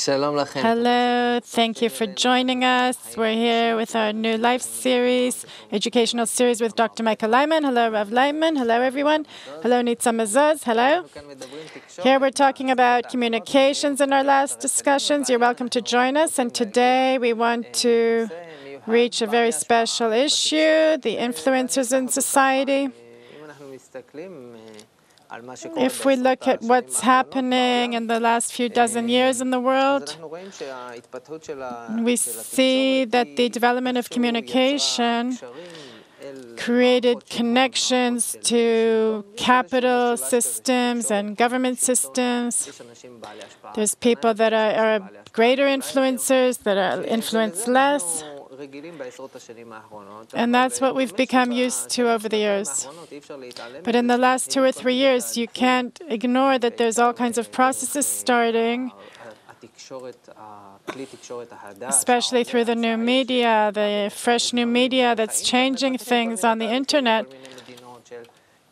Hello, thank you for joining us. We're here with our new life series, educational series with Dr. Michael Leiman. Hello, Rav Leiman. Hello, everyone. Hello, Nitza Mezuz. Hello. Here we're talking about communications in our last discussions. You're welcome to join us. And today we want to reach a very special issue, the influencers in society. If we look at what's happening in the last few dozen years in the world, we see that the development of communication created connections to capital systems and government systems. There's people that are greater influencers, that are influenced less. And that's what we've become used to over the years. But in the last 2 or 3 years, you can't ignore that there's all kinds of processes starting, especially through the new media, the fresh new media that's changing things on the internet.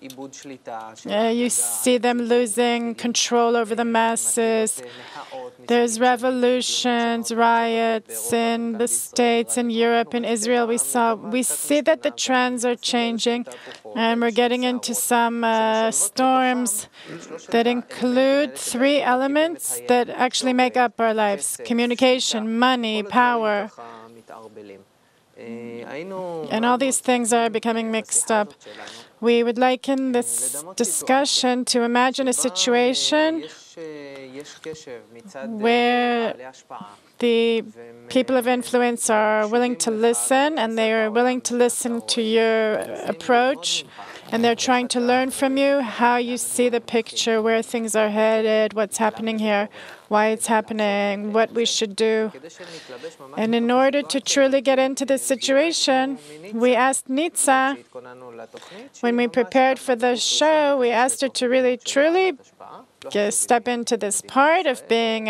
You see them losing control over the masses. There's revolutions, riots in the States, in Europe, in Israel. We see that the trends are changing, and we're getting into some storms that include 3 elements that actually make up our lives: communication, money, power. And all these things are becoming mixed up. We would like in this discussion to imagine a situation where the people of influence are willing to listen, and they are willing to listen to your approach, and they're trying to learn from you how you see the picture, where things are headed, what's happening here, why it's happening, what we should do. And in order to truly get into this situation, we asked Nitza, when we prepared for the show, we asked her to really, truly step into this part of being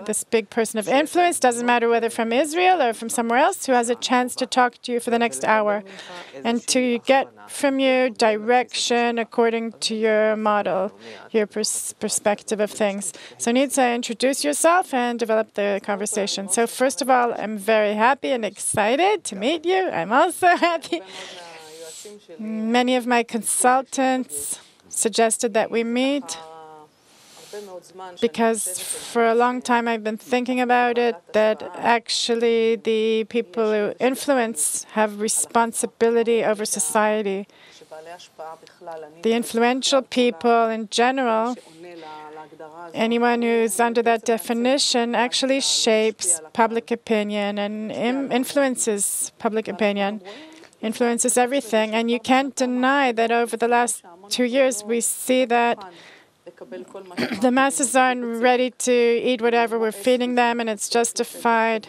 this big person of influence, doesn't matter whether from Israel or from somewhere else, who has a chance to talk to you for the next hour and to get from you direction according to your model, your perspective of things. So Nitza, introduce yourself and develop the conversation. So first of all, I'm very happy and excited to meet you. I'm also happy. Many of my consultants suggested that we meet, because for a long time I've been thinking about it, that actually the people who influence have responsibility over society. The influential people in general, anyone who's under that definition, actually shapes public opinion and influences public opinion, influences everything. And you can't deny that over the last 2 years we see that the masses aren't ready to eat whatever we're feeding them, and it's justified.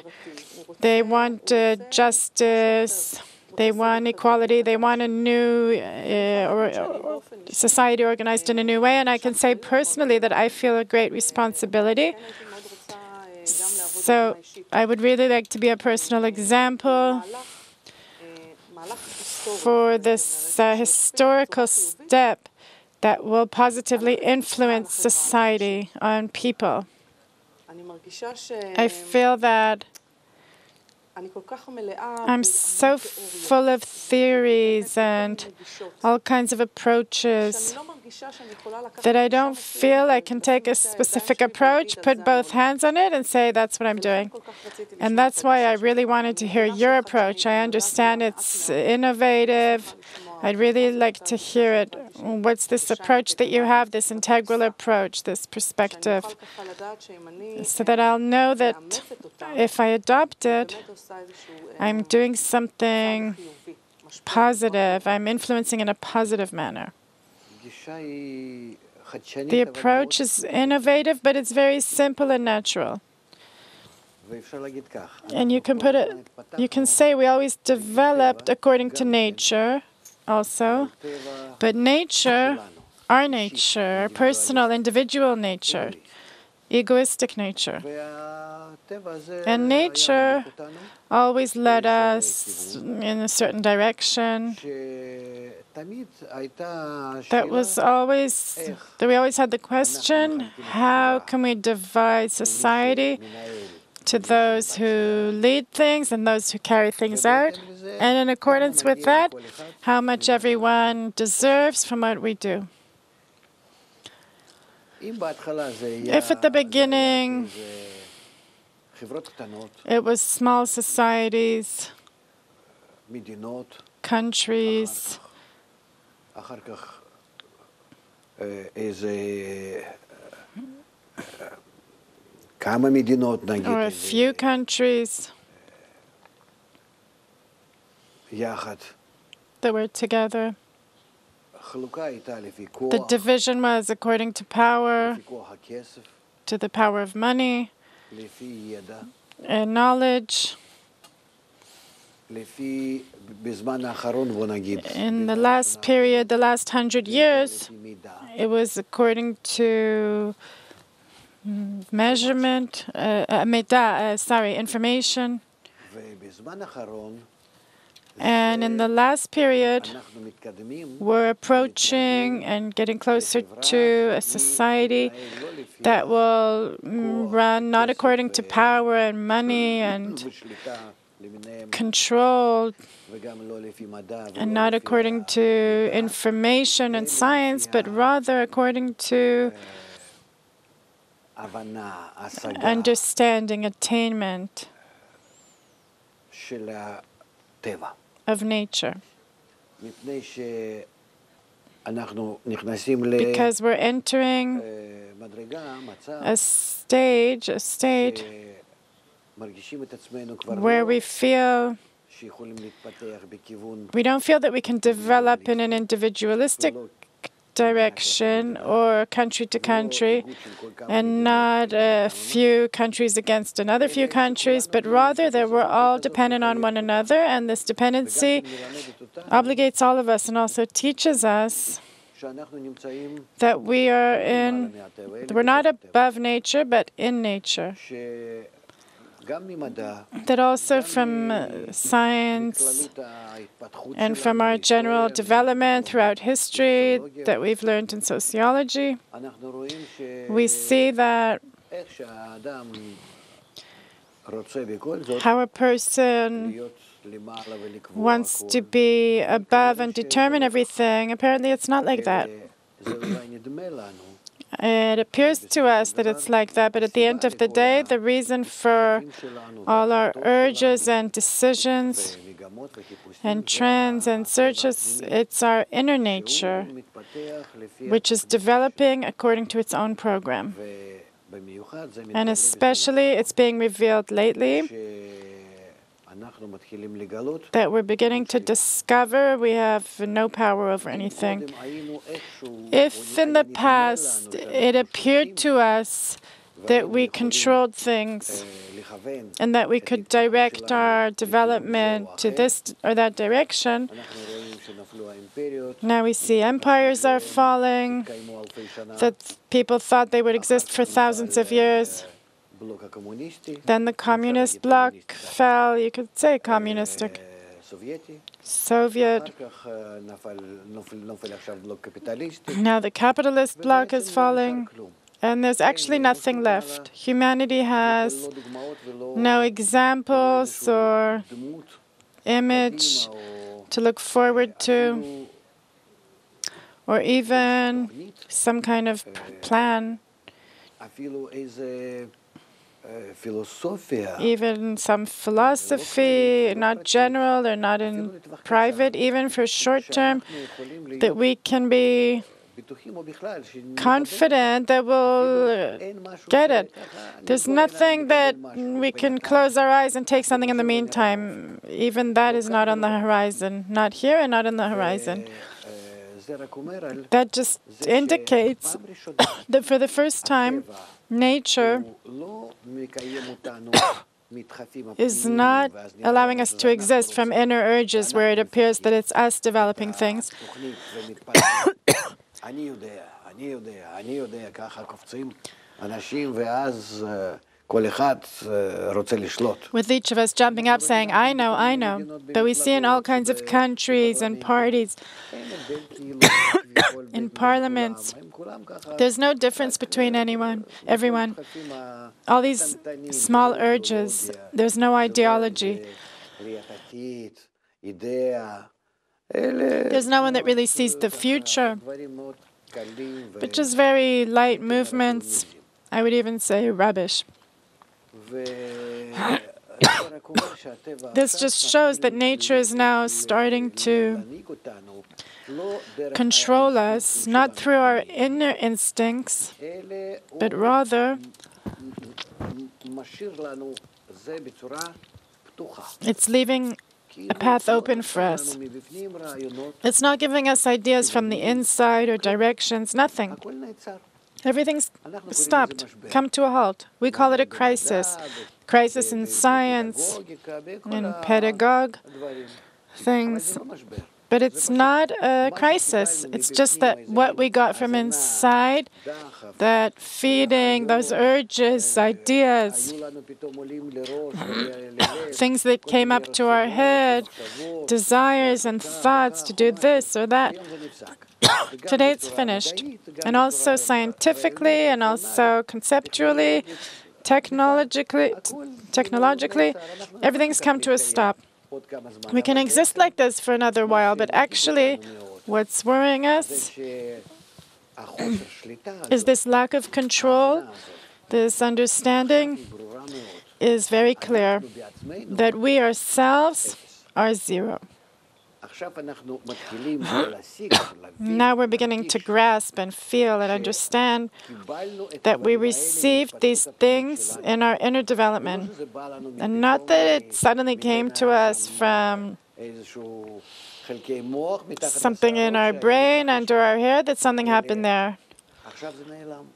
They want justice, they want equality, they want a new society organized in a new way. And I can say personally that I feel a great responsibility. So I would really like to be a personal example for this historical step that will positively influence society on people. I feel that I'm so full of theories and all kinds of approaches that I don't feel I can take a specific approach, put both hands on it, and say, that's what I'm doing. And that's why I really wanted to hear your approach. I understand it's innovative. I'd really like to hear it. What's this approach that you have, this integral approach, this perspective, so that I'll know that if I adopt it, I'm doing something positive. I'm influencing in a positive manner. The approach is innovative, but it's very simple and natural. And you can put it, you can say we always developed according to nature also, but nature, our nature, personal, individual nature, egoistic nature. And nature always led us in a certain direction that was always, that we always had the question, how can we divide society to those who lead things and those who carry things out? And in accordance with that, how much everyone deserves from what we do. If at the beginning it was small societies, countries, or a few countries that were together. The division was according to power, to the power of money and knowledge. In the last period, the last 100 years, it was according to measurement, information. And in the last period, we're approaching and getting closer to a society that will run not according to power and money and control, and not according to information and science, but rather according to understanding, attainment of nature. Because we're entering a state where we feel we don't feel that we can develop in an individualistic direction or country to country, and not a few countries against another few countries, but rather that we're all dependent on one another, and this dependency obligates all of us and also teaches us that we're not above nature, but in nature. That also from science and from our general development throughout history that we've learned in sociology, we see that how a person wants to be above and determine everything. Apparently, it's not like that. It appears to us that it's like that, but at the end of the day, the reason for all our urges and decisions and trends and searches, it's our inner nature, which is developing according to its own program. And especially, it's being revealed lately that we're beginning to discover we have no power over anything. If in the past it appeared to us that we controlled things and that we could direct our development to this or that direction, now we see empires are falling, that people thought they would exist for thousands of years. Then the communist bloc fell, you could say communistic. Soviet. Now the capitalist bloc is falling, and there's actually nothing left. Humanity has no examples or image to look forward to, or even some kind of plan. Even some philosophy, not general or not in private, even for short term, that we can be confident that we'll get it. There's nothing that we can close our eyes and take something in the meantime. Even that is not on the horizon, not here and not on the horizon. That just indicates that for the first time, nature is not allowing us to exist from inner urges where it appears that it's us developing things. with each of us jumping up saying, I know. But we see in all kinds of countries and parties, in parliaments, there's no difference between everyone. All these small urges, there's no ideology. There's no one that really sees the future, but just very light movements. I would even say rubbish. This just shows that nature is now starting to control us, not through our inner instincts, but rather it's leaving a path open for us. It's not giving us ideas from the inside or directions, nothing. Everything's stopped, come to a halt. We call it a crisis. Crisis in science, in pedagogue things. But it's not a crisis. It's just that what we got from inside, that feeding, those urges, ideas, things that came up to our head, desires and thoughts to do this or that. Today it's finished. And also scientifically and also conceptually, technologically, everything's come to a stop. We can exist like this for another while, but actually what's worrying us is this lack of control. This understanding is very clear that we ourselves are zero. Now we're beginning to grasp and feel and understand that we received these things in our inner development. And not that it suddenly came to us from something in our brain, under our hair, that something happened there.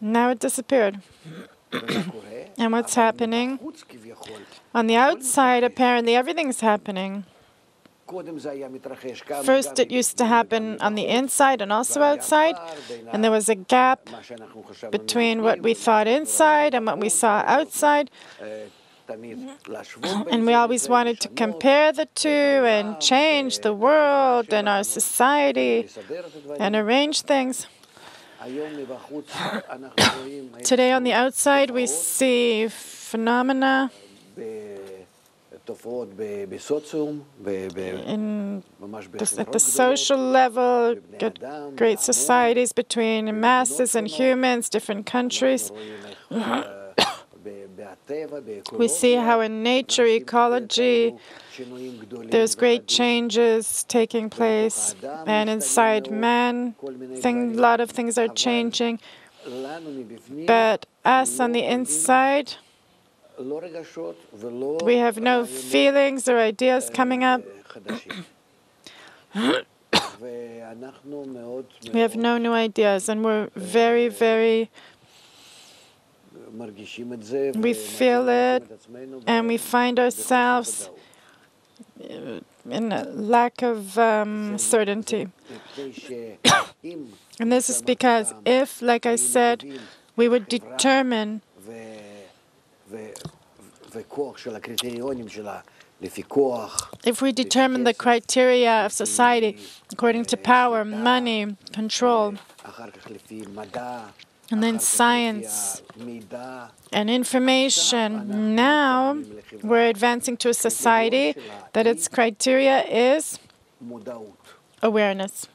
Now it disappeared. And what's happening? On the outside, apparently everything's happening. First, it used to happen on the inside and also outside, and there was a gap between what we thought inside and what we saw outside. And we always wanted to compare the two and change the world and our society and arrange things. Today, on the outside, we see phenomena at the social level, great societies between masses and humans, different countries. We see how in nature, ecology, there's great changes taking place, and inside man, a lot of things are changing. But us on the inside, we have no feelings or ideas coming up. We have no new ideas, and we're very, very... We feel it, and we find ourselves in a lack of certainty. And this is because if, like I said, we would determine if we determine the criteria of society according to power, money, control, and then science and information, now we're advancing to a society that its criteria is awareness,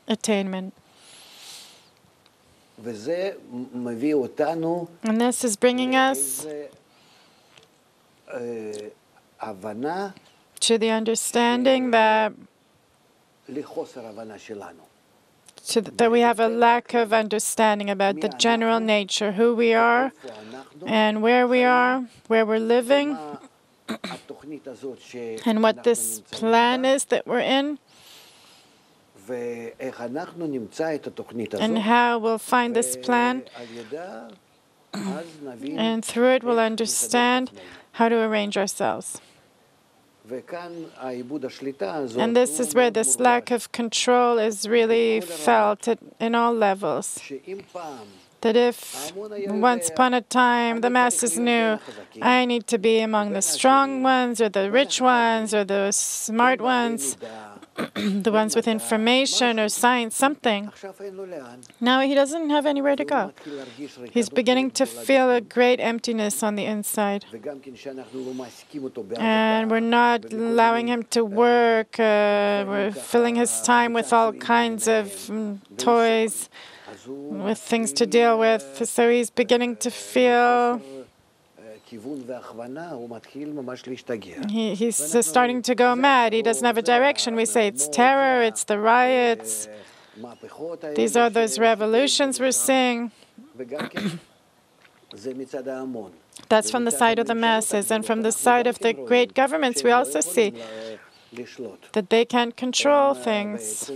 attainment. And this is bringing us to the understanding that we have a lack of understanding about the general nature, who we are and where we are, where we're living, and what this plan is that we're in, and how we'll find this plan, and through it we'll understand how to arrange ourselves. And this is where this lack of control is really felt in all levels. that if once upon a time the masses knew, I need to be among the strong ones or the rich ones or the smart ones, the ones with information or science, something. Now he doesn't have anywhere to go. He's beginning to feel a great emptiness on the inside. And we're not allowing him to work. We're filling his time with all kinds of toys, with things to deal with. So he's beginning to feel he's starting to go mad. He doesn't have a direction. We say it's terror, it's the riots. These are those revolutions we're seeing. That's from the side of the masses. And from the side of the great governments, we also see that they can't control things.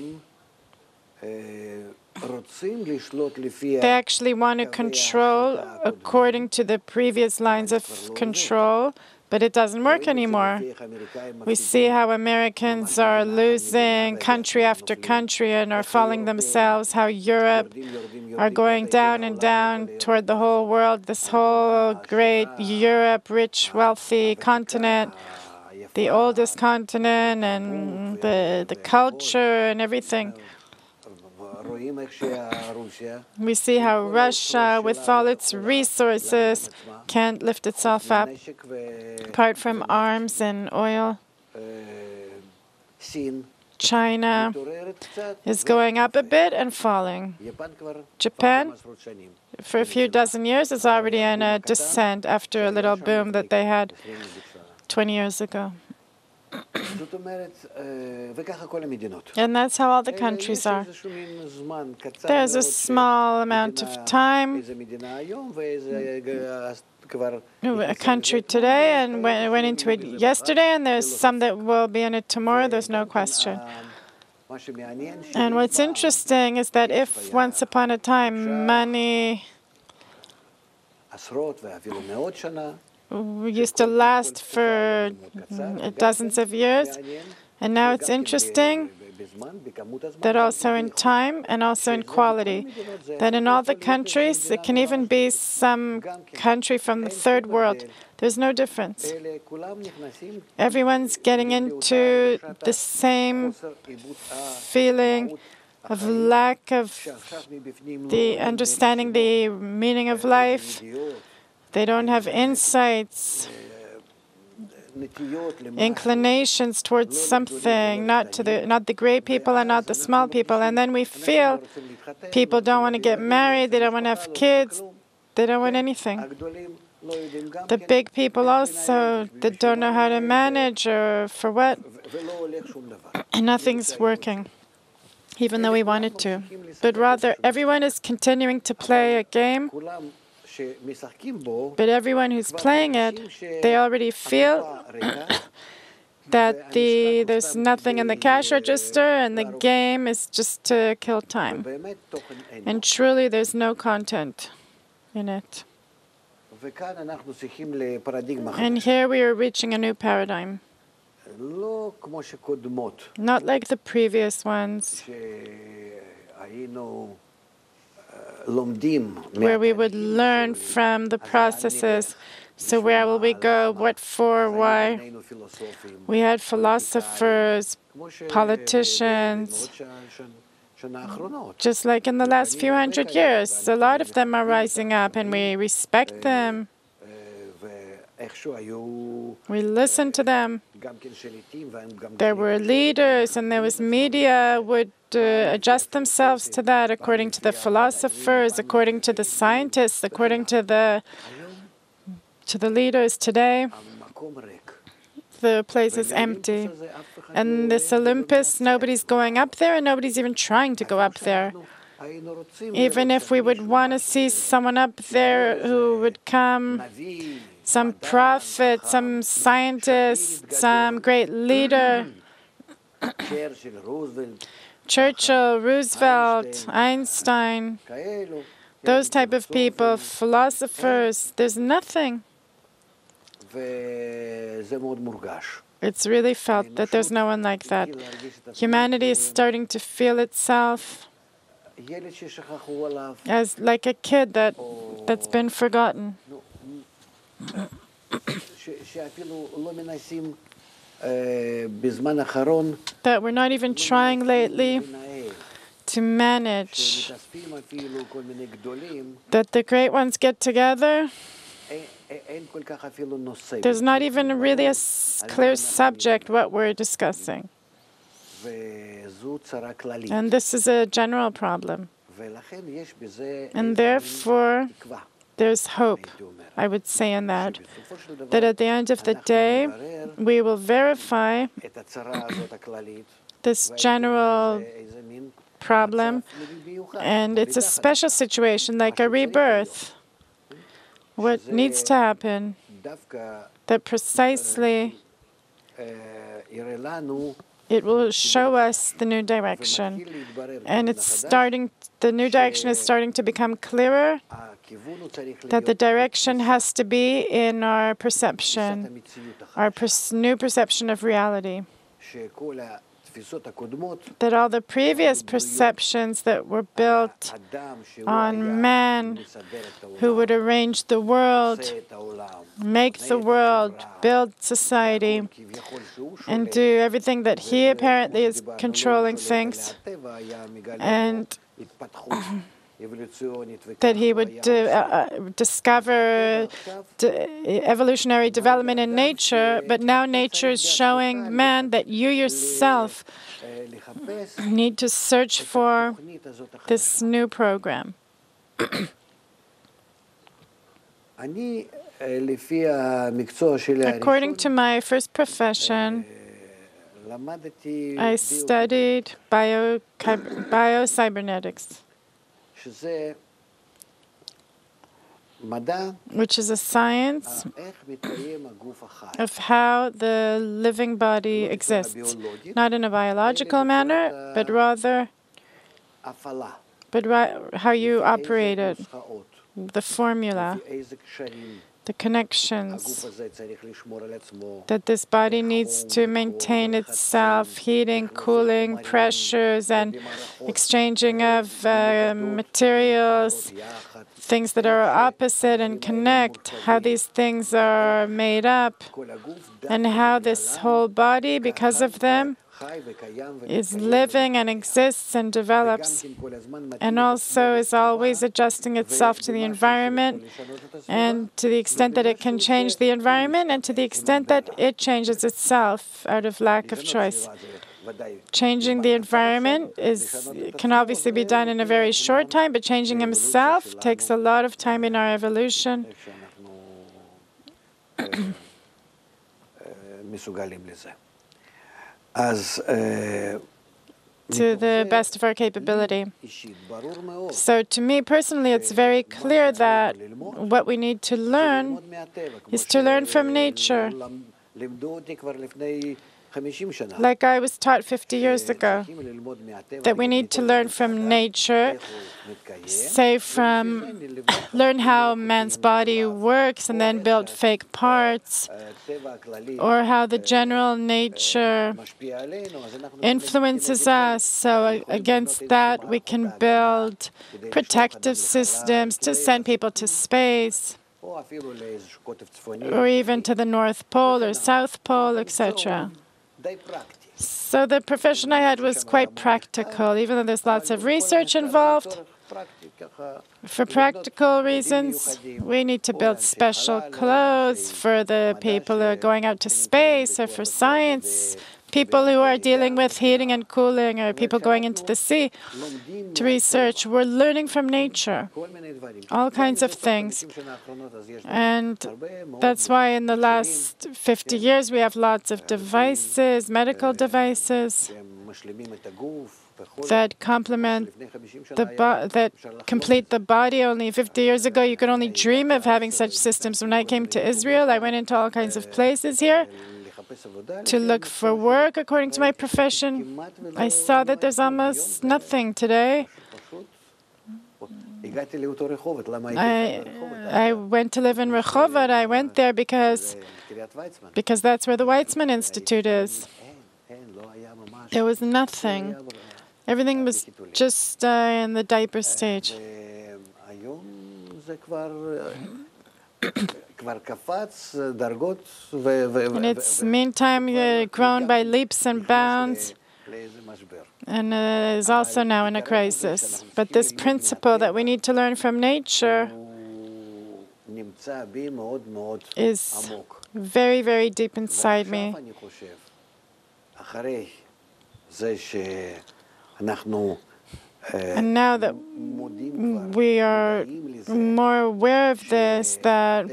They actually want to control according to the previous lines of control, but it doesn't work anymore. We see how Americans are losing country after country and are falling themselves, how Europe are going down and down toward the whole world, this whole great Europe, rich, wealthy continent, the oldest continent, and the culture and everything. We see how Russia, with all its resources, can't lift itself up, apart from arms and oil. China is going up a bit and falling. Japan, for a few dozen years, is already in a descent after a little boom that they had 20 years ago. And that's how all the countries are. There's a small amount of time, a country today and went into it yesterday, and there's some that will be in it tomorrow, there's no question. And what's interesting is that if once upon a time money used to last for dozens of years, and now it's interesting that also in time and also in quality, that in all the countries, it can even be some country from the third world, there's no difference. Everyone's getting into the same feeling of lack of the understanding the meaning of life. They don't have insights, inclinations towards something, not the great people and not the small people. And then we feel people don't want to get married, they don't want to have kids, they don't want anything. The big people also, they don't know how to manage or for what. And nothing's working, even though we wanted to. But rather, everyone is continuing to play a game. But everyone who's playing it, they already feel that there's nothing in the cash register and the game is just to kill time. And truly, there's no content in it. And here we are reaching a new paradigm. Not like the previous ones, where we would learn from the processes. So where will we go? What for? Why? We had philosophers, politicians, just like in the last few hundred years. A lot of them are rising up, and we respect them. We listen to them. There were leaders, and there was media would adjust themselves to that according to the philosophers, according to the scientists, according to the leaders. Today, the place is empty. And this Olympus, nobody's going up there, and nobody's even trying to go up there. Even if we would want to see someone up there who would come, some prophet, some scientist, some great leader, Churchill, Roosevelt, Einstein, those type of people, philosophers, there's nothing. It's really felt that there's no one like that. Humanity is starting to feel itself as like a kid that's been forgotten. That we're not even trying lately to manage, that the great ones get together. There's not even really a clear subject what we're discussing. And this is a general problem. And therefore, there's hope, I would say, in that at the end of the day, we will verify this general problem, and it's a special situation, like a rebirth. What needs to happen, that precisely it will show us the new direction. And the new direction is starting to become clearer, that the direction has to be in our perception, our new perception of reality. That all the previous perceptions that were built on man, who would arrange the world, make the world, build society, and do everything that he apparently is controlling things, and that he would discover evolutionary development in nature, but now nature is showing man that you yourself need to search for this new program. According to my first profession, I studied biocybernetics, which is a science of how the living body exists, not in a biological manner, but rather how you operate it, the formula, the connections, that this body needs to maintain itself, heating, cooling, pressures, and exchanging of materials, things that are opposite and connect, how these things are made up, and how this whole body, because of them, is living and exists and develops, and also is always adjusting itself to the environment, and to the extent that it can change the environment, and to the extent that it changes itself out of lack of choice. Changing the environment can obviously be done in a very short time, but changing himself takes a lot of time in our evolution. To the best of our capability. So to me personally, it's very clear that what we need to learn is to learn from nature. Like I was taught 50 years ago, that we need to learn from nature, learn how man's body works and then build fake parts, or how the general nature influences us. So against that, we can build protective systems to send people to space, or even to the North Pole or South Pole, etc. So the profession I had was quite practical, even though there's lots of research involved. For practical reasons, we need to build special clothes for the people who are going out to space, or for science, people who are dealing with heating and cooling, or people going into the sea to research. We're learning from nature, all kinds of things. And that's why in the last 50 years we have lots of devices, medical devices, that complement that complete the body. Only 50 years ago, you could only dream of having such systems. When I came to Israel, I went into all kinds of places here to look for work according to my profession. I saw that there's almost nothing today. I went to live in Rehovot. I went there because that's where the Weizmann Institute is. There was nothing. Everything was just in the diaper stage. And it's meantime grown by leaps and bounds, and is also now in a crisis. But this principle that we need to learn from nature is very, very deep inside me. And now that we are more aware of this, that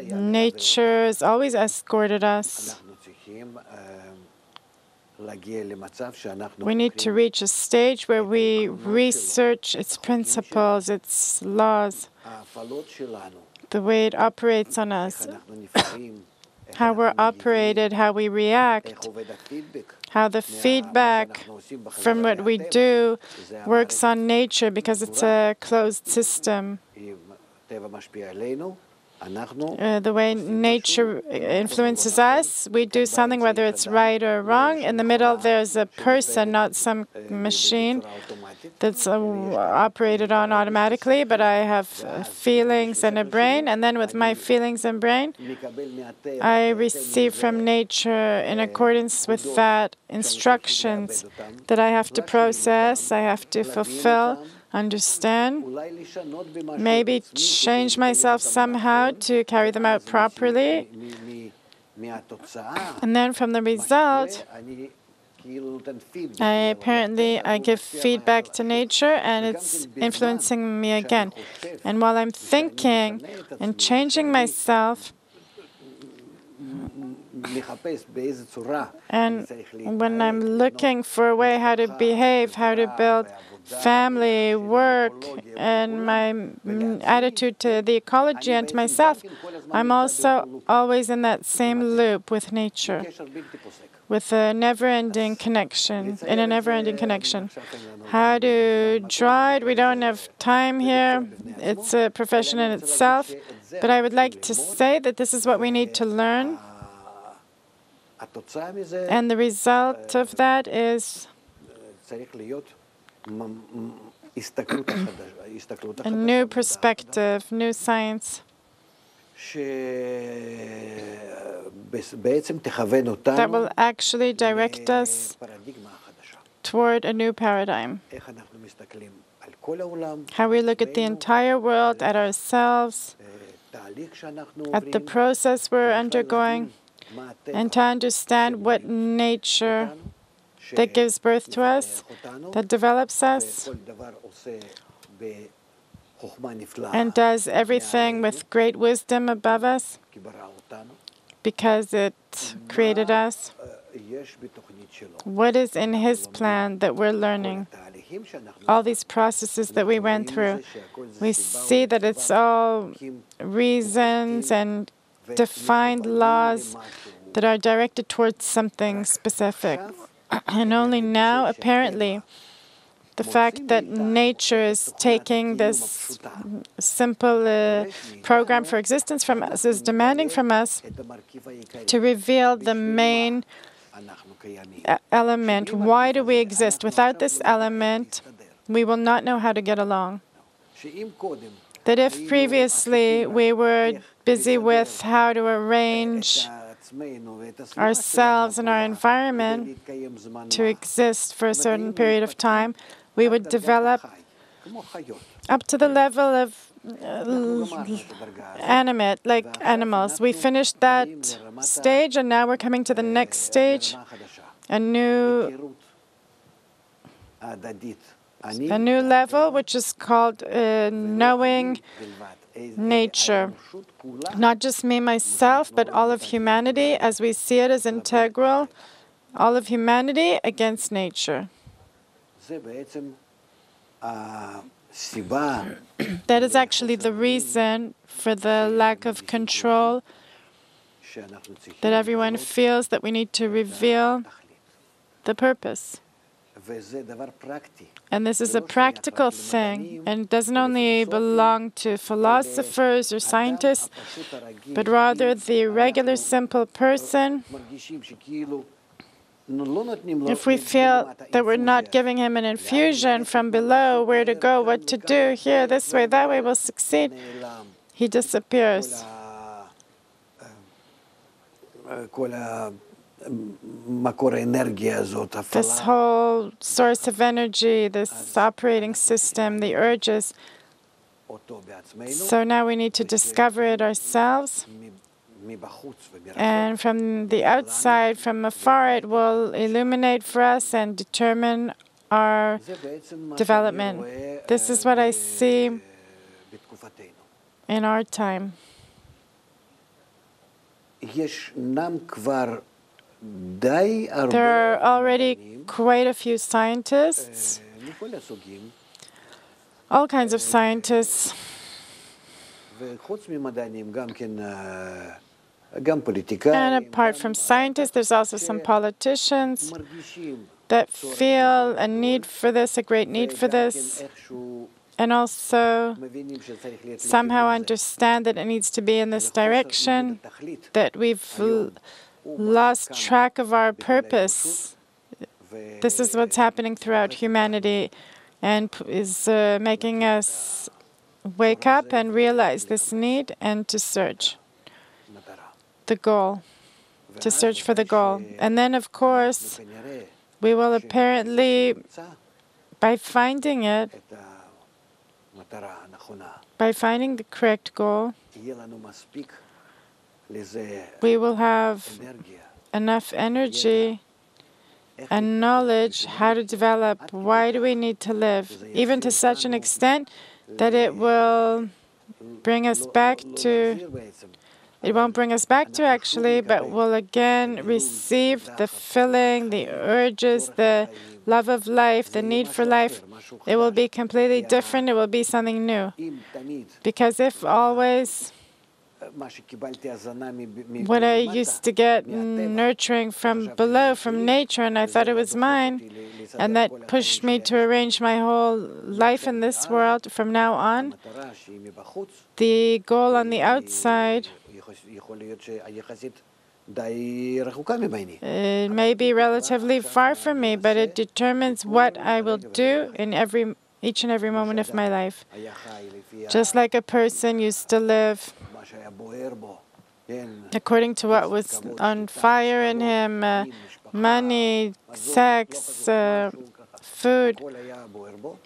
nature has always escorted us, we need to reach a stage where we research its principles, its laws, the way it operates on us, how we're operated, how we react, how the feedback from what we do works on nature because it's a closed system. The way nature influences us, we do something, whether it's right or wrong. In the middle, there's a person, not some machine that's operated on automatically, but I have feelings and a brain. And then with my feelings and brain, I receive from nature, in accordance with that, instructions that I have to process, I have to fulfill, understand, maybe change myself somehow to carry them out properly. And then from the result, I give feedback to nature, and it's influencing me again. And while I'm thinking and changing myself, and when I'm looking for a way how to behave, how to build family, work, and my attitude to the ecology and to myself, I'm also always in that same loop with nature, with a never-ending connection, in a never-ending connection. How to draw it, we don't have time here. It's a profession in itself. But I would like to say that this is what we need to learn. And the result of that is a new perspective, new science that will actually direct us toward a new paradigm. How we look at the entire world, at ourselves, at the process we're undergoing, and to understand what nature that gives birth to us, that develops us, and does everything with great wisdom above us, because it created us. What is in His plan that we're learning? All these processes that we went through, we see that it's all reasons and defined laws that are directed towards something specific. And only now, apparently, the fact that nature is taking this simple program for existence from us is demanding from us to reveal the main element. Why do we exist? Without this element, we will not know how to get along. That if previously we were busy with how to arrange ourselves and our environment to exist for a certain period of time, we would develop up to the level of animate, like animals. We finished that stage, and now we're coming to the next stage, a new level, which is called knowing nature. Not just me, myself, but all of humanity, as we see it as integral, all of humanity against nature. That is actually the reason for the lack of control that everyone feels, that we need to reveal the purpose. And this is a practical thing, and it doesn't only belong to philosophers or scientists, but rather the regular, simple person If we feel that we're not giving him an infusion from below, where to go, what to do, here, this way, that way, we'll succeed, he disappears. This whole source of energy, this operating system, the urges. So now we need to discover it ourselves. And from the outside, from afar, it will illuminate for us and determine our development. This is what I see in our time. There are already quite a few scientists, all kinds of scientists, and apart from scientists, there's also some politicians that feel a need for this, a great need for this, and also somehow understand that it needs to be in this direction, that we've lost track of our purpose. This is what's happening throughout humanity and is making us wake up and realize this need and to search the goal, to search for the goal. And then, of course, we will apparently, by finding it, by finding the correct goal, we will have enough energy and knowledge how to develop. Why do we need to live? Even to such an extent that it will bring us back to, it won't bring us back to actually, but we'll again receive the filling, the urges, the love of life, the need for life. It will be completely different. It will be something new. Because if always what I used to get nurturing from below, from nature, and I thought it was mine, and that pushed me to arrange my whole life in this world from now on, the goal on the outside, it may be relatively far from me, but it determines what I will do in each and every moment of my life. Just like a person used to live according to what was on fire in him, money, sex, food,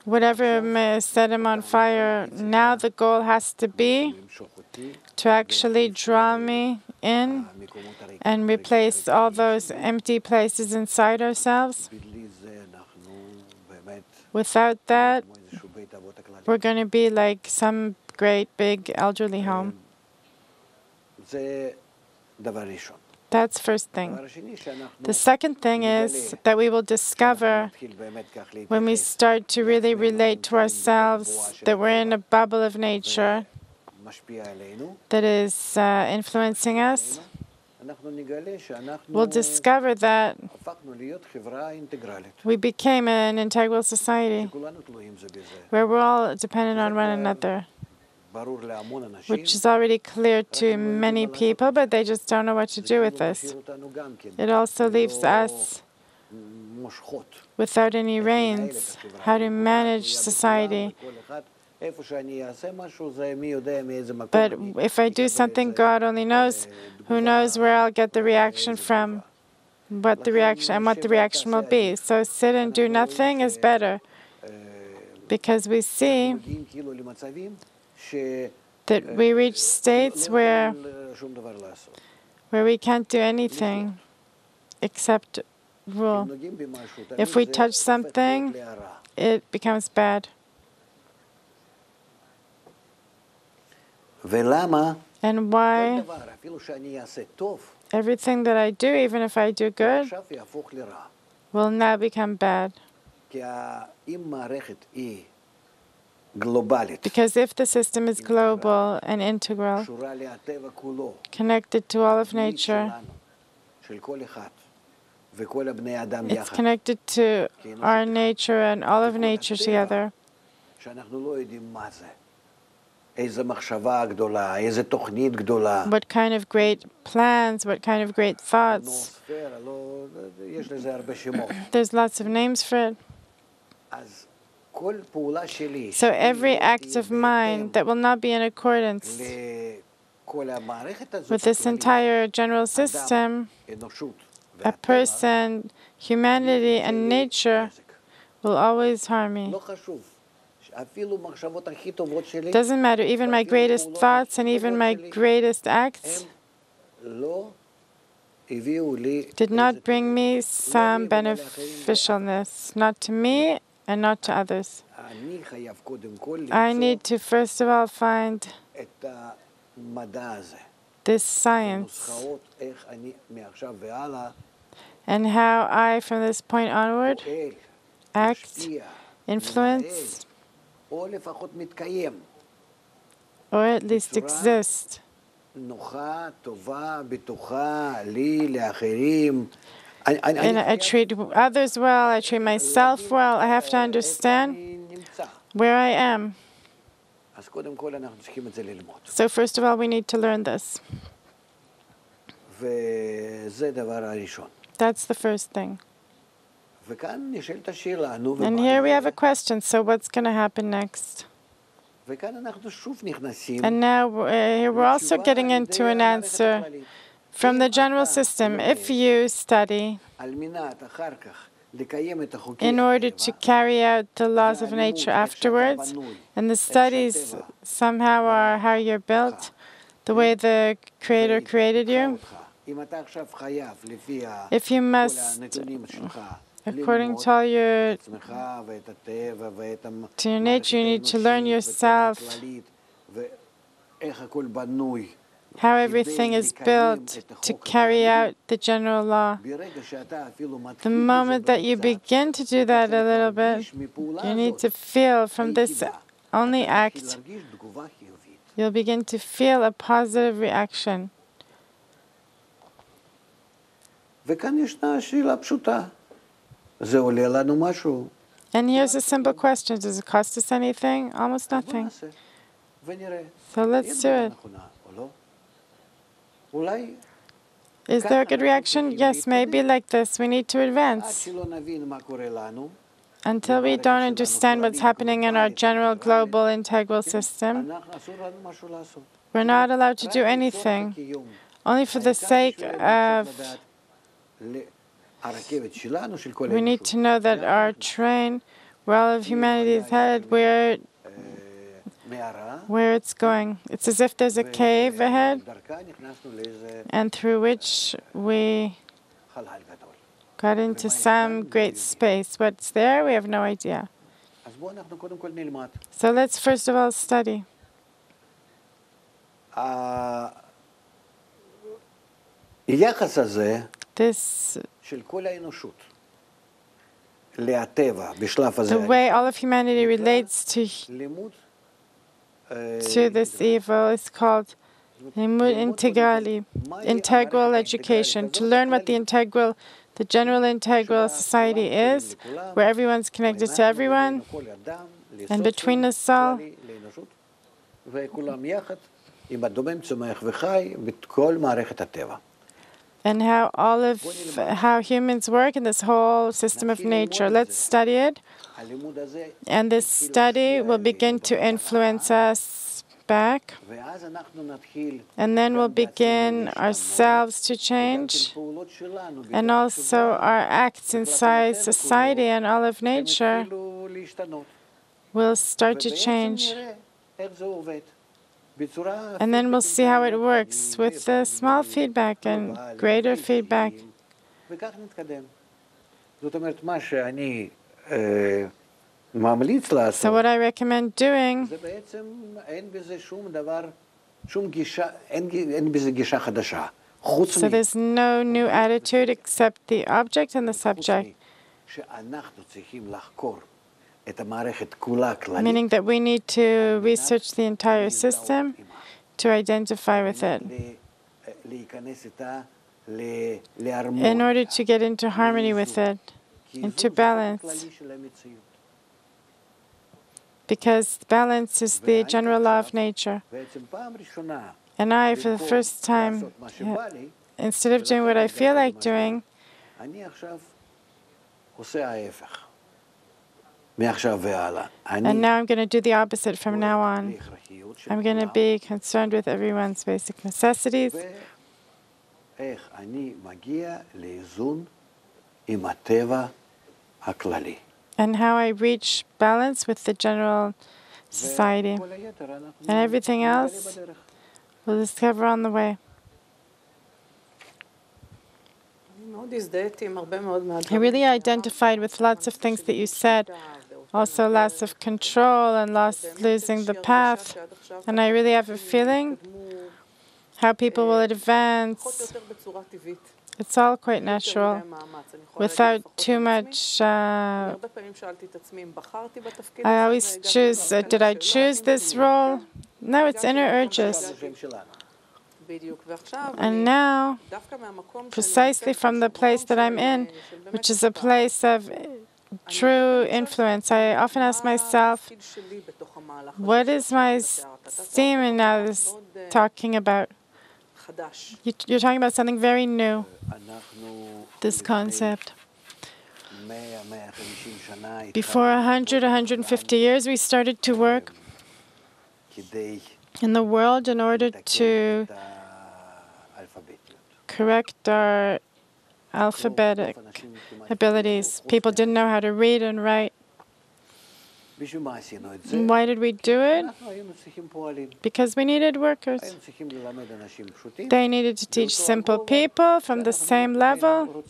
whatever set him on fire. Now the goal has to be to actually draw me in and replace all those empty places inside ourselves. Without that, we're going to be like some great big elderly home. That's first thing. The second thing is that we will discover when we start to really relate to ourselves that we're in a bubble of nature that is influencing us. We'll discover that we became an integral society where we're all dependent on one another, which is already clear to many people, but they just don't know what to do with this. It also leaves us without any reins, how to manage society. But if I do something, God only knows. Who knows where I'll get the reaction from, what the reaction will be. So sit and do nothing is better, because we see that we reach states where we can't do anything except rule. If we touch something, it becomes bad. And why? Everything that I do, even if I do good, will now become bad. Because if the system is global and integral, connected to all of nature, it's connected to our nature and all of nature together. What kind of great plans, what kind of great thoughts. There's lots of names for it. So every act of mine that will not be in accordance with this entire general system, a person, humanity, and nature will always harm me. Doesn't matter, even my greatest thoughts and even my greatest acts did not bring me some beneficialness, not to me and not to others. I need to first of all find this science and how I, from this point onward, act, influence, or at least exist and I treat others well, I treat myself well. I have to understand where I am. So first of all, we need to learn this. That's the first thing. And here we have a question, so what's going to happen next? And now here we're also getting into an answer from the general system. If you study in order to carry out the laws of nature afterwards, and the studies somehow are how you're built, the way the Creator created you, if you must, according to all your nature, you need to learn yourself how everything is built to carry out the general law. The moment that you begin to do that a little bit, you need to feel from this only act, you'll begin to feel a positive reaction. And here's a simple question. Does it cost us anything? Almost nothing. So let's do it. Is there a good reaction? Yes, maybe like this. We need to advance. Until we don't understand what's happening in our general global integral system, we're not allowed to do anything. Only for the sake of we need to know that our train, where all of humanity is headed, where it's going. It's as if there's a cave ahead, and through which we got into some great space. What's there, we have no idea. So let's first of all study. This the way all of humanity relates to this evil is called Limud Integrali, integral education, to learn what the general integral society is, where everyone's connected to everyone, and between us all, and how humans work in this whole system of nature. Let's study it. And this study will begin to influence us back. And then we'll begin ourselves to change. And also our acts inside society and all of nature will start to change. And then we'll see how it works with the small feedback and greater feedback. So what I recommend doing, so there's no new attitude except the object and the subject. Meaning that we need to research the entire system to identify with it in order to get into harmony with it, into balance. because balance is the general law of nature. And I, for the first time, instead of doing what I feel like doing, and now I'm going to do the opposite from now on. I'm going to be concerned with everyone's basic necessities. And how I reach balance with the general society. And everything else we'll discover on the way. I really identified with lots of things that you said. Also loss of control and losing the path. And I really have a feeling how people will advance. It's all quite natural, without too much. I always choose, did I choose this role? No, it's inner urges. And now, precisely from the place that I'm in, which is a place of true influence, I often ask myself, what is my statement now talking about? You're talking about something very new, this concept. Before 100, 150 years, we started to work in the world in order to correct our alphabetic abilities. People didn't know how to read and write. And why did we do it? Because we needed workers. They needed to teach simple people from the same level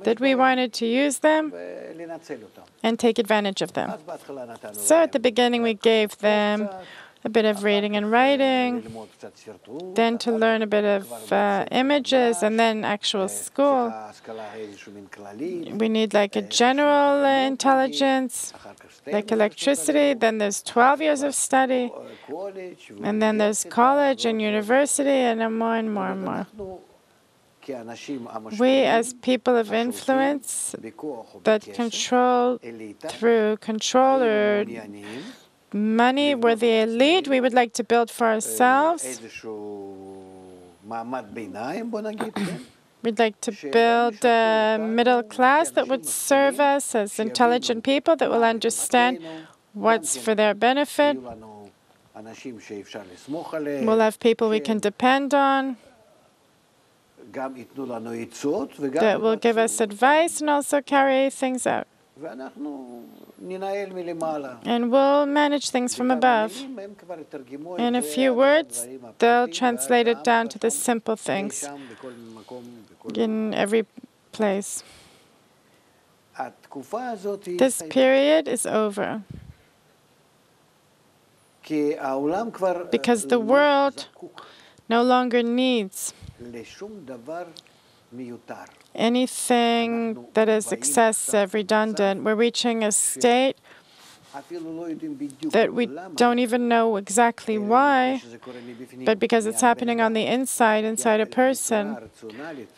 that we wanted to use them and take advantage of them. So at the beginning we gave them a bit of reading and writing, then to learn a bit of images, and then actual school. We need like a general intelligence, like electricity. Then there's 12 years of study, and then there's college and university, and more and more and more. We, as people of influence that control through control or money, we're the elite, we would like to build for ourselves. We'd like to build a middle class that would serve us as intelligent people that will understand what's for their benefit. We'll have people we can depend on, that will give us advice and also carry things out. And we'll manage things from above. In a few words, they'll translate it down to the simple things in every place. This period is over because the world no longer needs anything that is excessive, redundant. We're reaching a state that we don't even know exactly why, but because it's happening on the inside a person,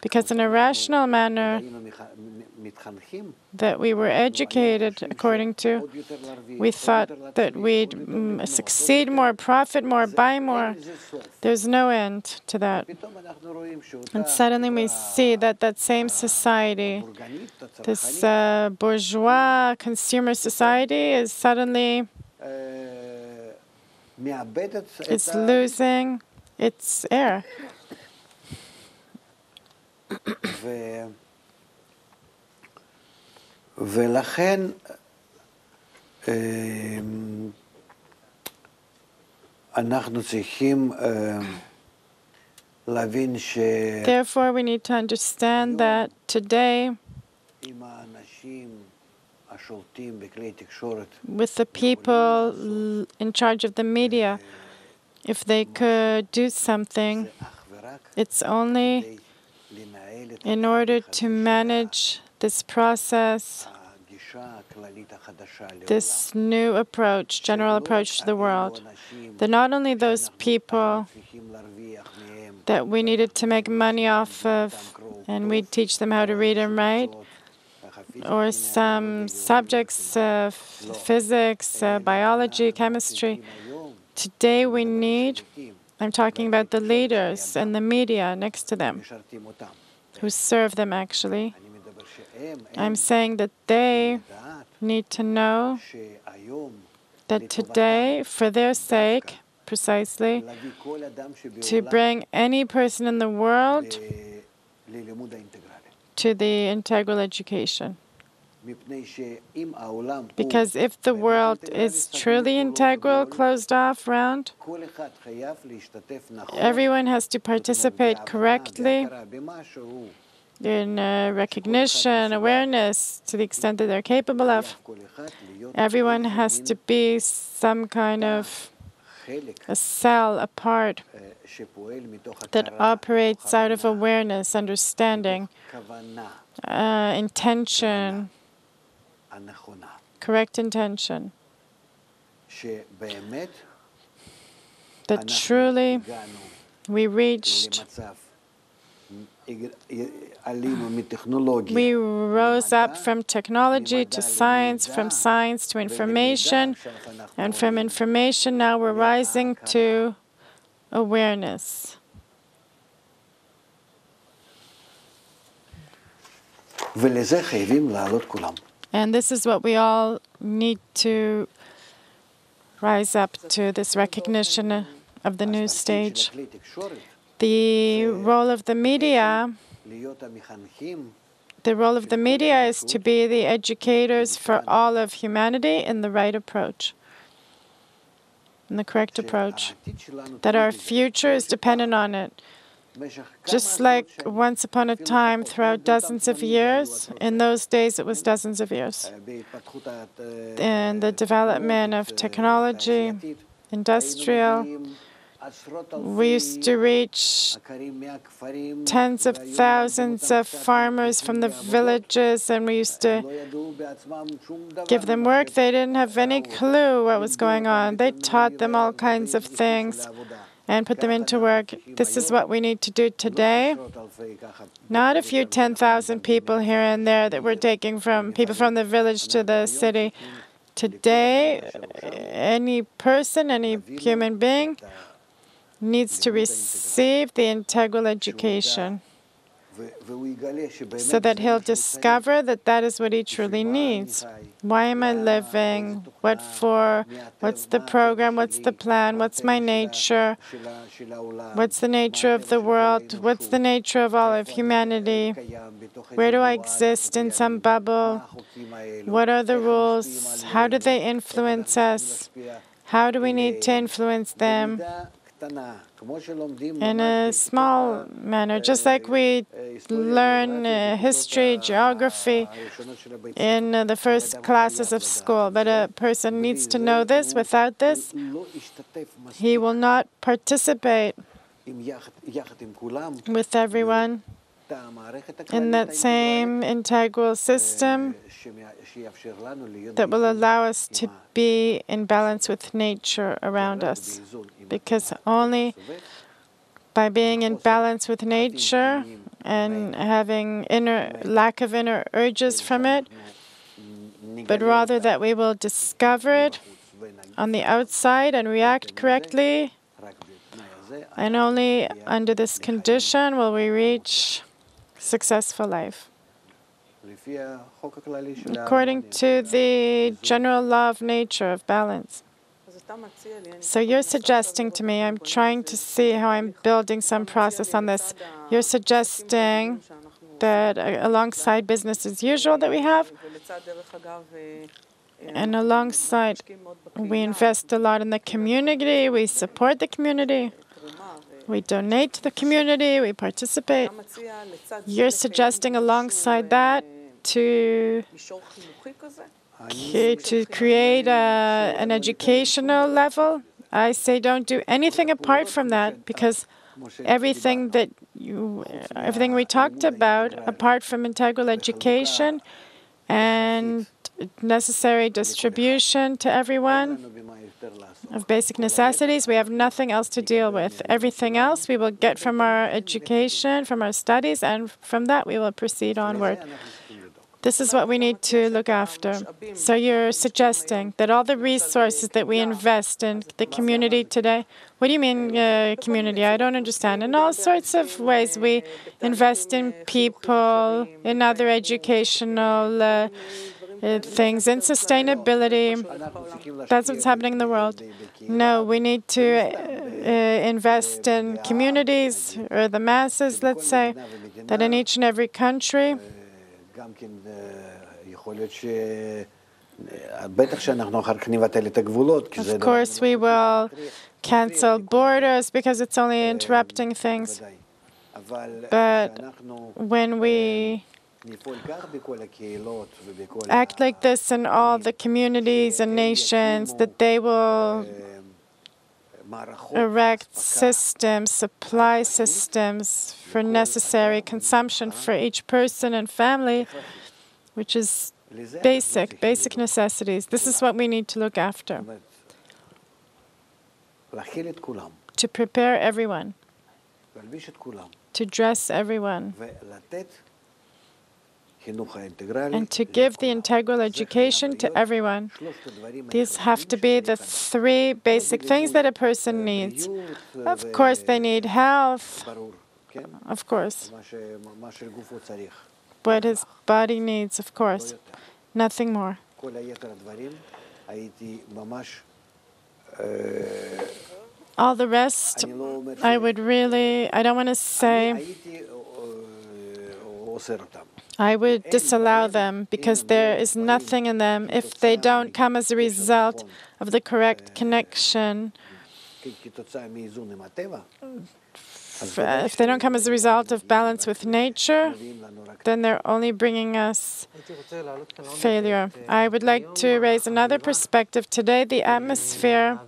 because in a rational manner that we were educated according to, we thought that we'd succeed more, profit more, buy more. There's no end to that. And suddenly we see that that same society, this bourgeois consumer society, is suddenly it's losing its air. ולכן אנחנו צריכים להבין ש... Therefore, we need to understand that today, with the people in charge of the media, if they could do something, it's only in order to manage this process, this new approach, general approach to the world, that not only those people that we needed to make money off of, and we'd teach them how to read and write, or some subjects, physics, biology, chemistry. Today we need, I'm talking about the leaders and the media next to them, who serve them actually. I'm saying that they need to know that today, for their sake, precisely, to bring any person in the world to the integral education. Because if the world is truly integral, closed off, round, everyone has to participate correctly in recognition, awareness, to the extent that they're capable of. Everyone has to be some kind of a cell, a part that operates out of awareness, understanding, intention, correct intention. That truly we reached, we rose up from technology to science, from science to information, and from information now we're rising to awareness. And this is what we all need to rise up to, this recognition of the new stage. The role of the media is to be the educators for all of humanity in the right approach, in the correct approach, that our future is dependent on it. Just like once upon a time, throughout dozens of years, in those days it was dozens of years, in the development of technology, industrial, we used to reach tens of thousands of farmers from the villages, and we used to give them work. They didn't have any clue what was going on. They taught them all kinds of things and put them into work. This is what we need to do today. Not a few 10,000 people here and there that we're taking from people from the village to the city. Today, any person, any human being needs to receive the integral education so that he'll discover that that is what he truly needs. Why am I living? What for? What's the program? What's the plan? What's my nature? What's the nature of the world? What's the nature of all of humanity? Where do I exist in some bubble? What are the rules? How do they influence us? How do we need to influence them? In a small manner, just like we learn history, geography in the first classes of school. But a person needs to know this. Without this, he will not participate with everyone in that same integral system that will allow us to be in balance with nature around us. Because only by being in balance with nature and having lack of inner urges from it, but rather that we will discover it on the outside and react correctly, and only under this condition will we reach successful life. According to the general law of nature, of balance. So you're suggesting to me, I'm trying to see how I'm building some process on this. You're suggesting that alongside business as usual that we have, and alongside we invest a lot in the community, we support the community, we donate to the community, we participate. You're suggesting alongside that to create an educational level. I say don't do anything apart from that, because everything we talked about, apart from integral education and necessary distribution to everyone of basic necessities, we have nothing else to deal with. Everything else we will get from our education, from our studies, and from that we will proceed onward. This is what we need to look after. So you're suggesting that all the resources that we invest in the community today, what do you mean community? I don't understand. In all sorts of ways, we invest in people, in other educational things, in sustainability. That's what's happening in the world. No, we need to invest in communities or the masses, let's say, that in each and every country, of course, we will cancel borders because it's only interrupting things. But when we act like this in all the communities and nations, that they will erect systems, supply systems for necessary consumption for each person and family, which is basic necessities. This is what we need to look after, to prepare everyone, to dress everyone, and to give the integral education to everyone. These have to be the three basic things that a person needs. Of course, they need health, of course, what his body needs, of course, nothing more. All the rest, I don't want to say, I would disallow them because there is nothing in them if they don't come as a result of the correct connection. If they don't come as a result of balance with nature, then they're only bringing us failure. I would like to raise another perspective today. The atmosphere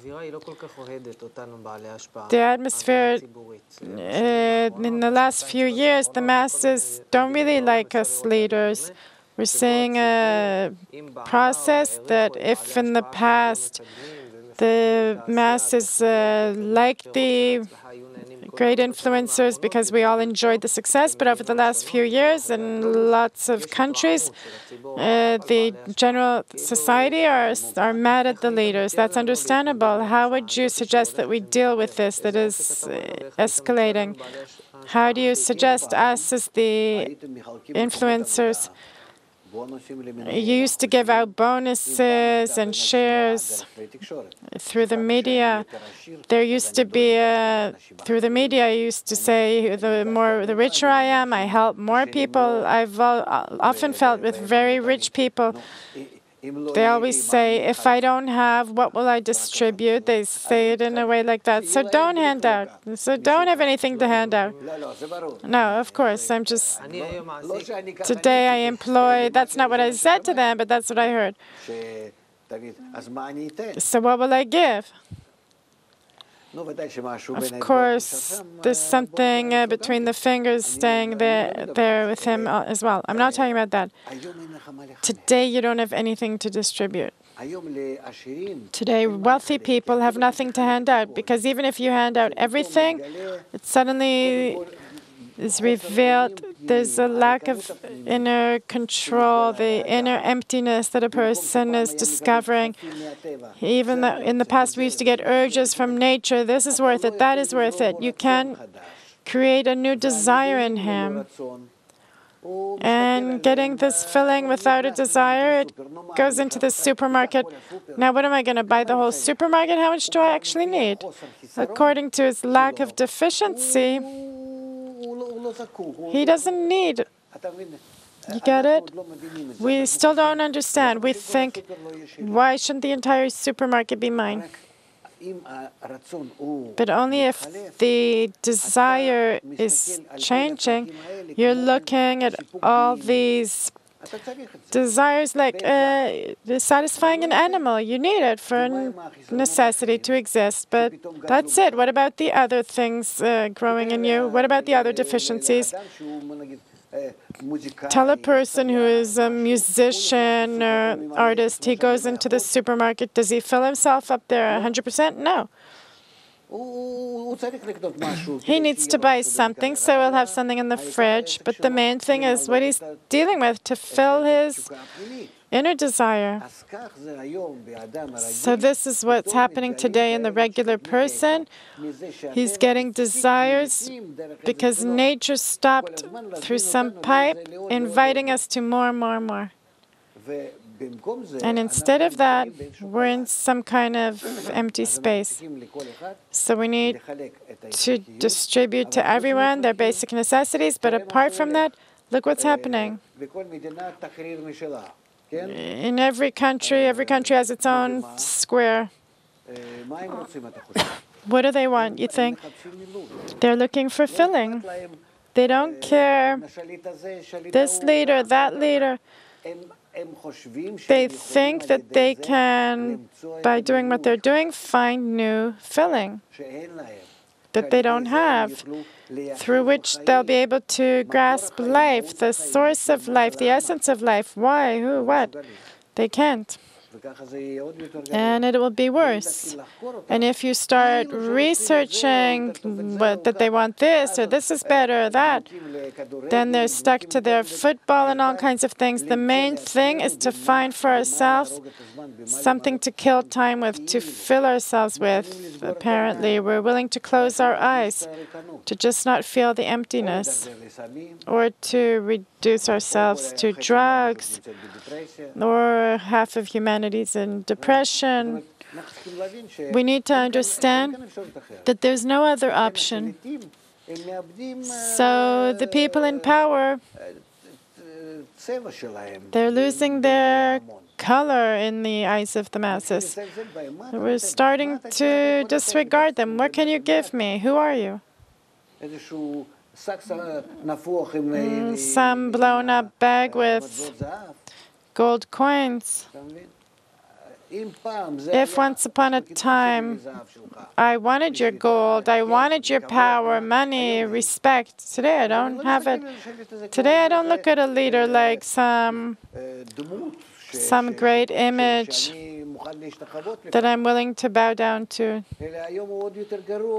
in the last few years, the masses don't really like us leaders. We're seeing a process that if in the past the masses liked the great influencers because we all enjoyed the success, but over the last few years in lots of countries, the general society are mad at the leaders. That's understandable. How would you suggest that we deal with this that is escalating? How do you suggest us as the influencers? You used to give out bonuses and shares through the media. There used to be, through the media, you used to say, the richer I am, I help more people. I've often felt with very rich people, they always say, if I don't have, what will I distribute? They say it in a way like that. So don't hand out. So don't have anything to hand out. No, of course, I'm just, today I employ, that's not what I said to them, but that's what I heard. So what will I give? Of course, there's something between the fingers staying there with him as well. I'm not talking about that. Today, you don't have anything to distribute. Today, wealthy people have nothing to hand out, because even if you hand out everything, it suddenly is revealed there's a lack of inner control, the inner emptiness that a person is discovering. Even though in the past we used to get urges from nature, this is worth it, that is worth it. You can create a new desire in him. And getting this filling without a desire, it goes into the supermarket. Now, what am I going to buy the whole supermarket? How much do I actually need? According to his lack of deficiency, he doesn't need. You get it? We still don't understand. We think, why shouldn't the entire supermarket be mine? But only if the desire is changing, you're looking at all these desires like satisfying an animal. You need it for necessity to exist, but that's it. What about the other things growing in you? What about the other deficiencies? Tell a person who is a musician or artist, he goes into the supermarket, does he fill himself up there 100%? No. He needs to buy something, so he'll have something in the fridge. But the main thing is what he's dealing with to fill his inner desire. So this is what's happening today in the regular person. He's getting desires because nature stopped through some pipe, inviting us to more and more and more. And instead of that, we're in some kind of empty space. So we need to distribute to everyone their basic necessities, but apart from that, look what's happening. In every country has its own square. What do they want, you think? They're looking for filling. They don't care this leader, that leader. They think that they can, by doing what they're doing, find new filling that they don't have, through which they'll be able to grasp life, the source of life, the essence of life. Why? Who? What? They can't. And it will be worse. And if you start researching that they want this, or this is better, or that, then they're stuck to their football and all kinds of things. The main thing is to find for ourselves something to kill time with, to fill ourselves with. Apparently, we're willing to close our eyes, to just not feel the emptiness, or to reduce ourselves to drugs, or half of humanity's in depression. We need to understand that there's no other option. So the people in power, they're losing their color in the eyes of the masses. We're starting to disregard them. What can you give me? Who are you? Some blown up bag with gold coins. If once upon a time I wanted your gold, I wanted your power, money, respect, today I don't have it. Today I don't look at a leader like some great image that I'm willing to bow down to.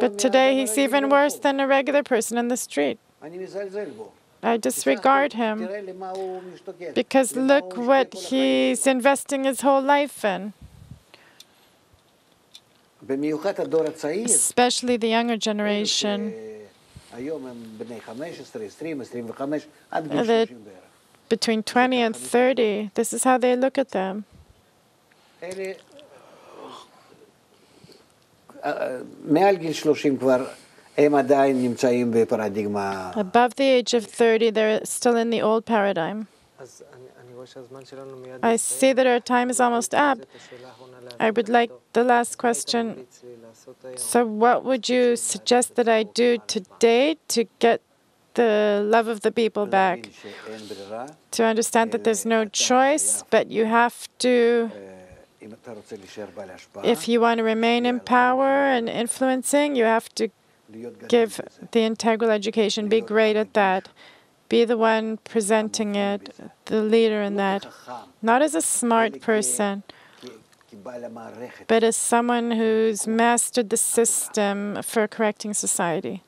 But today he's even worse than a regular person in the street. I disregard him because look what he's investing his whole life in. Especially the younger generation. Between 20 and 30, this is how they look at them. Above the age of 30, they're still in the old paradigm. I see that our time is almost up. I would like the last question. So what would you suggest that I do today to get the love of the people back? To understand that there's no choice, but you have to, if you want to remain in power and influencing, you have to give the integral education. Be great at that. Be the one presenting it, the leader in that. Not as a smart person, but as someone who's mastered the system for correcting society.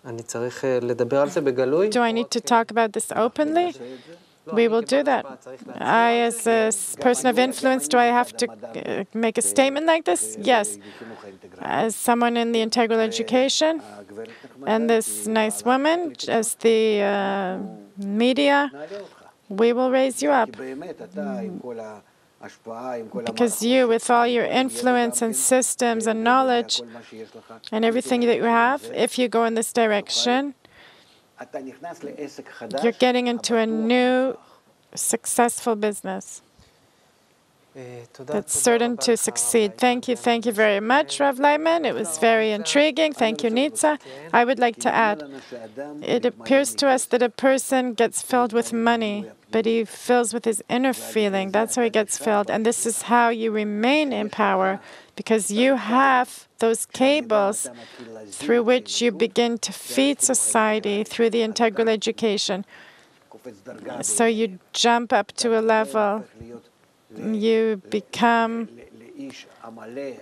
Do I need to talk about this openly? We will do that. I, as a person of influence, do I have to make a statement like this? Yes. As someone in the integral education, and this nice woman, as the media, we will raise you up. Because you, with all your influence and systems and knowledge and everything that you have, if you go in this direction, you're getting into a new, successful business that's certain to succeed. Thank you very much, Rav Leibman. It was very intriguing. Thank you, Nitza. I would like to add, it appears to us that a person gets filled with money, but he fills with his inner feeling. That's how he gets filled. And this is how you remain in power, because you have those cables through which you begin to feed society through the integral education. So you jump up to a level. You become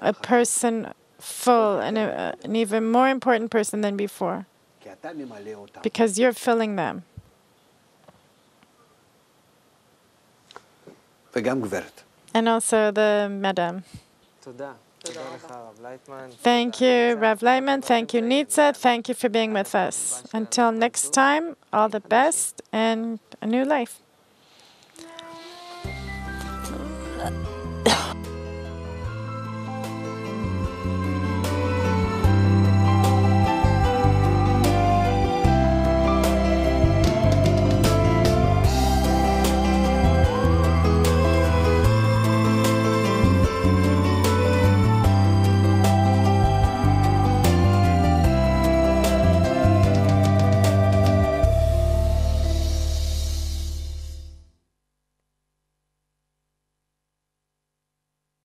a person full and an even more important person than before, because you're filling them. And also the madam. Thank you, Rav Leitman. Thank you, Nitza. Thank you for being with us. Until next time, all the best and a new life.